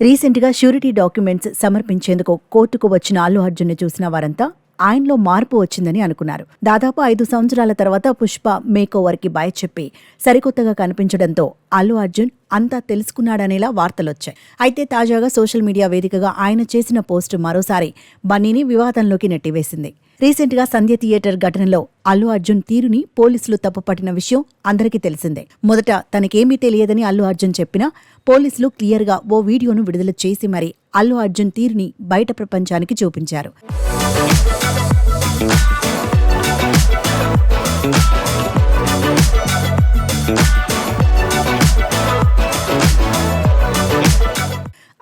రీసెంట్గా surety documents సమర్పించేందుకు కోర్టుకు వచ్చిన అల్లు అర్జున్ని చూసిన వారంతా ఆయనలో మార్పు వచ్చిందని అనుకున్నారు. దాదాపు 5 సంవత్సరాల తర్వాత పుష్ప మేకోవర్కి బై చెప్పి సరికొత్తగా కనిపించడంతో అల్లు అర్జున్ అంతా తెలుసుకున్నాడనేలా వార్తలొచ్చాయి. అయితే తాజాగా సోషల్ మీడియా వేదికగా ఆయన చేసిన పోస్టు మరోసారి బన్నీని వివాదంలోకి నెట్టివేసింది. రీసెంట్గా సంధ్య థియేటర్ ఘటనలో అల్లు అర్జున్ తీరుని పోలీసులు తప్పుపట్టిన విషయం అందరికీ తెలిసిందే. మొదట తనకేమీ తెలియదని అల్లు అర్జున్ చెప్పినా పోలీసులు క్లియర్గా ఓ వీడియోను విడుదల చేసి మరీ అల్లు అర్జున్ తీరుని బయట ప్రపంచానికి చూపించారు.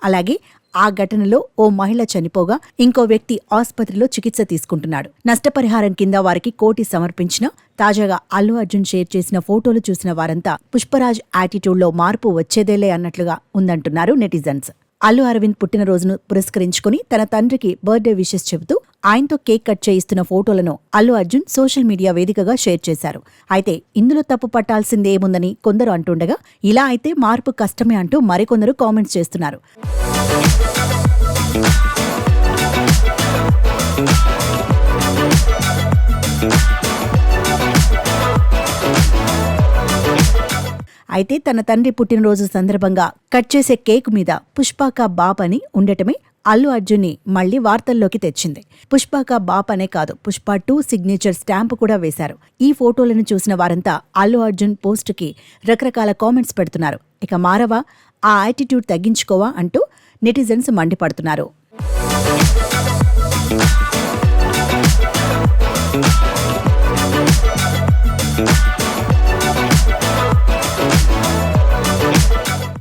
అలాగే ఆ ఘటనలో ఓ మహిళ చనిపోగా ఇంకో వ్యక్తి ఆసుపత్రిలో చికిత్స తీసుకుంటున్నాడు. నష్టపరిహారం కింద వారికి కోటి సమర్పించిన తాజాగా అల్లు అర్జున్ షేర్ చేసిన ఫోటోలు చూసిన వారంతా పుష్పరాజ్ యాటిట్యూడ్లో మార్పు వచ్చేదేలే అన్నట్లుగా ఉందంటున్నారు నెటిజన్స్. అల్లు అరవింద్ పుట్టినరోజును పురస్కరించుకుని తన తండ్రికి బర్త్డే విషెస్ చెబుతూ ఆయనతో కేక్ కట్ చేయిస్తున్న ఫోటోలను అల్లు అర్జున్ సోషల్ మీడియా వేదికగా షేర్ చేశారు. అయితే ఇందులో తప్పు పట్టాల్సిందేముందని కొందరు అంటుండగా ఇలా అయితే మార్పు కష్టమే అంటూ మరికొందరు కామెంట్స్ చేస్తున్నారు. అయితే తన తండ్రి పుట్టినరోజు సందర్భంగా కట్ చేసే కేక్ మీద పుష్పాకా బాప్ అని ఉండటమే అల్లు అర్జున్ని మళ్లీ వార్తల్లోకి తెచ్చింది. పుష్పాకా బాప్ అనే కాదు, పుష్ప 2 సిగ్నేచర్ స్టాంప్ కూడా వేశారు. ఈ ఫోటోలను చూసిన వారంతా అల్లు అర్జున్ పోస్టుకి రకరకాల కామెంట్స్ పెడుతున్నారు. ఇక మారవా, ఆ యాటిట్యూడ్ తగ్గించుకోవా అంటూ నెటిజన్స్ మండిపడుతున్నారు.